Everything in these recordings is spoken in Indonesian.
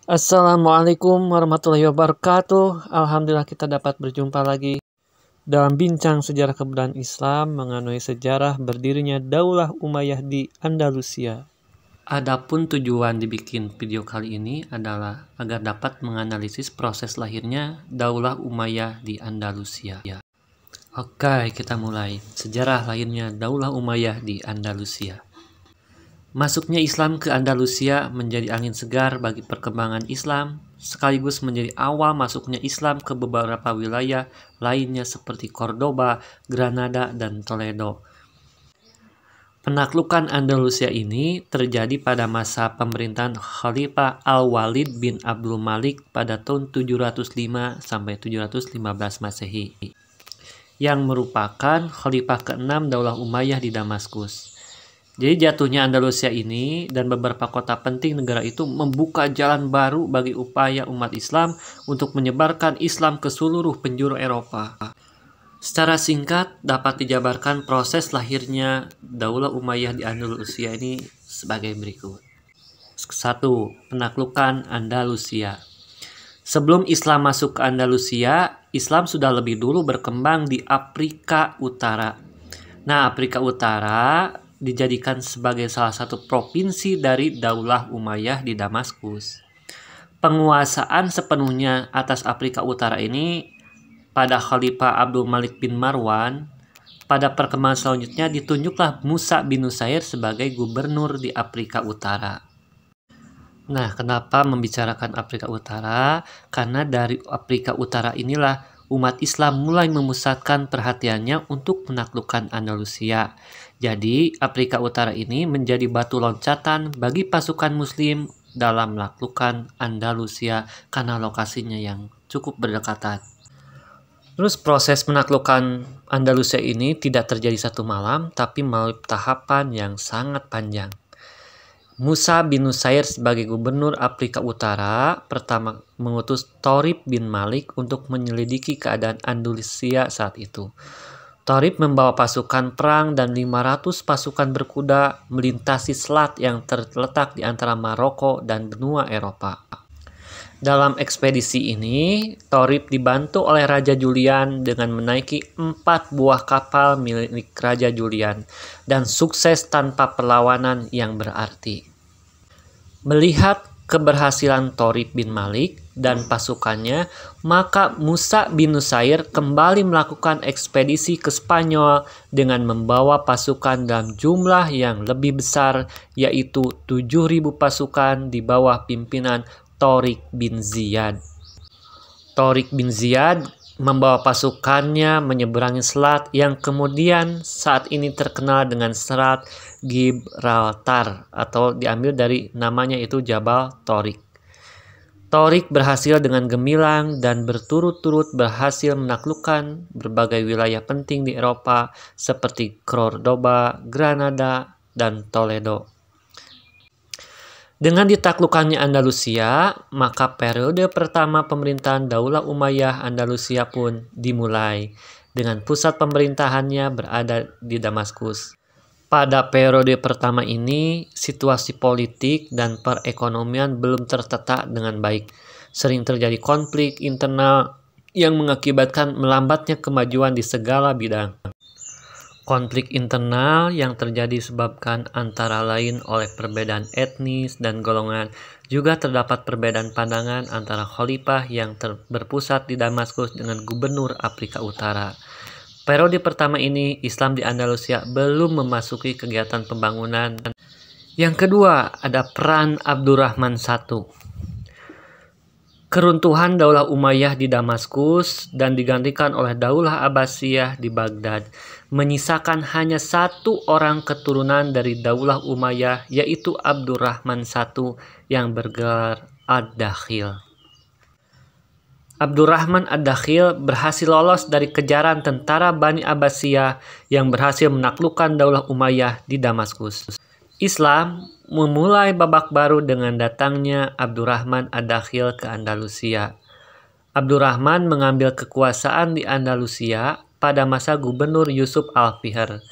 Assalamualaikum warahmatullahi wabarakatuh. Alhamdulillah kita dapat berjumpa lagi dalam bincang sejarah kebudayaan Islam mengenai sejarah berdirinya Daulah Umayyah di Andalusia. Adapun tujuan dibikin video kali ini adalah agar dapat menganalisis proses lahirnya Daulah Umayyah di Andalusia. Oke, kita mulai. Sejarah lahirnya Daulah Umayyah di Andalusia. Masuknya Islam ke Andalusia menjadi angin segar bagi perkembangan Islam, sekaligus menjadi awal masuknya Islam ke beberapa wilayah lainnya seperti Cordoba, Granada, dan Toledo. Penaklukan Andalusia ini terjadi pada masa pemerintahan Khalifah Al-Walid bin Abdul Malik pada tahun 705 sampai 715 Masehi, yang merupakan Khalifah ke-6 Daulah Umayyah di Damaskus. Jadi jatuhnya Andalusia ini dan beberapa kota penting negara itu membuka jalan baru bagi upaya umat Islam untuk menyebarkan Islam ke seluruh penjuru Eropa. Secara singkat dapat dijabarkan proses lahirnya Daulah Umayyah di Andalusia ini sebagai berikut. 1. Penaklukan Andalusia. Sebelum Islam masuk ke Andalusia, Islam sudah lebih dulu berkembang di Afrika Utara. Nah, Afrika Utara dijadikan sebagai salah satu provinsi dari Daulah Umayyah di Damaskus. Penguasaan sepenuhnya atas Afrika Utara ini pada Khalifah Abdul Malik bin Marwan. Pada perkembangan selanjutnya ditunjuklah Musa bin Nusair sebagai gubernur di Afrika Utara. Nah, kenapa membicarakan Afrika Utara? Karena dari Afrika Utara inilah umat Islam mulai memusatkan perhatiannya untuk menaklukkan Andalusia. Jadi, Afrika Utara ini menjadi batu loncatan bagi pasukan Muslim dalam menaklukkan Andalusia karena lokasinya yang cukup berdekatan. Terus proses menaklukkan Andalusia ini tidak terjadi satu malam, tapi melalui tahapan yang sangat panjang. Musa bin Nusair sebagai gubernur Afrika Utara pertama mengutus Thorib bin Malik untuk menyelidiki keadaan Andalusia saat itu. Thorib membawa pasukan perang dan 500 pasukan berkuda melintasi selat yang terletak di antara Maroko dan benua Eropa. Dalam ekspedisi ini, Thorib dibantu oleh Raja Julian dengan menaiki 4 buah kapal milik Raja Julian dan sukses tanpa perlawanan yang berarti. Melihat keberhasilan Thorib bin Malik dan pasukannya, maka Musa bin Nusair kembali melakukan ekspedisi ke Spanyol dengan membawa pasukan dalam jumlah yang lebih besar, yaitu 7.000 pasukan di bawah pimpinan Tariq bin Ziyad. Tariq bin Ziyad membawa pasukannya menyeberangi selat yang kemudian saat ini terkenal dengan Selat Gibraltar atau diambil dari namanya itu Jabal Tariq. Tariq berhasil dengan gemilang dan berturut-turut berhasil menaklukkan berbagai wilayah penting di Eropa seperti Cordoba, Granada, dan Toledo. Dengan ditaklukkannya Andalusia, maka periode pertama pemerintahan Daulah Umayyah Andalusia pun dimulai, dengan pusat pemerintahannya berada di Damaskus. Pada periode pertama ini, situasi politik dan perekonomian belum tertata dengan baik. Sering terjadi konflik internal yang mengakibatkan melambatnya kemajuan di segala bidang. Konflik internal yang terjadi disebabkan antara lain oleh perbedaan etnis dan golongan. Juga terdapat perbedaan pandangan antara khalifah yang berpusat di Damaskus dengan gubernur Afrika Utara. Periode pertama ini, Islam di Andalusia belum memasuki kegiatan pembangunan. Yang kedua, ada peran Abdurrahman I. Keruntuhan Daulah Umayyah di Damaskus dan digantikan oleh Daulah Abbasiyah di Baghdad, menyisakan hanya satu orang keturunan dari Daulah Umayyah, yaitu Abdurrahman I yang bergelar Ad-Dakhil. Abdurrahman Ad-Dakhil berhasil lolos dari kejaran tentara Bani Abbasiyah yang berhasil menaklukkan Daulah Umayyah di Damaskus. Islam memulai babak baru dengan datangnya Abdurrahman Ad-Dakhil ke Andalusia. Abdurrahman mengambil kekuasaan di Andalusia pada masa Gubernur Yusuf Al-Fihr.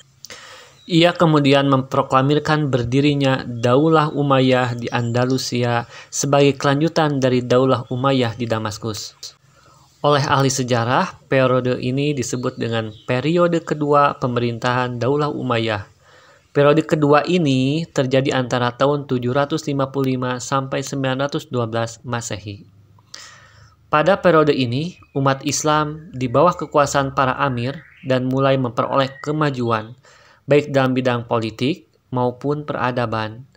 Ia kemudian memproklamirkan berdirinya Daulah Umayyah di Andalusia sebagai kelanjutan dari Daulah Umayyah di Damaskus. Oleh ahli sejarah, periode ini disebut dengan periode kedua pemerintahan Daulah Umayyah. Periode kedua ini terjadi antara tahun 755 sampai 912 Masehi. Pada periode ini, umat Islam di bawah kekuasaan para amir dan mulai memperoleh kemajuan, baik dalam bidang politik maupun peradaban.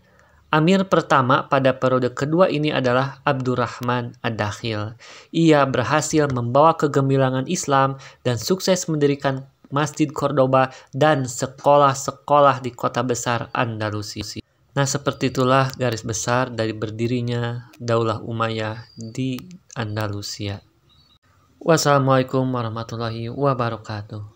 Amir pertama pada periode kedua ini adalah Abdurrahman Ad-Dakhil. Ia berhasil membawa kegemilangan Islam dan sukses mendirikan Masjid Cordoba dan sekolah-sekolah di kota besar Andalusia. Nah, seperti itulah garis besar dari berdirinya Daulah Umayyah di Andalusia. Wassalamualaikum warahmatullahi wabarakatuh.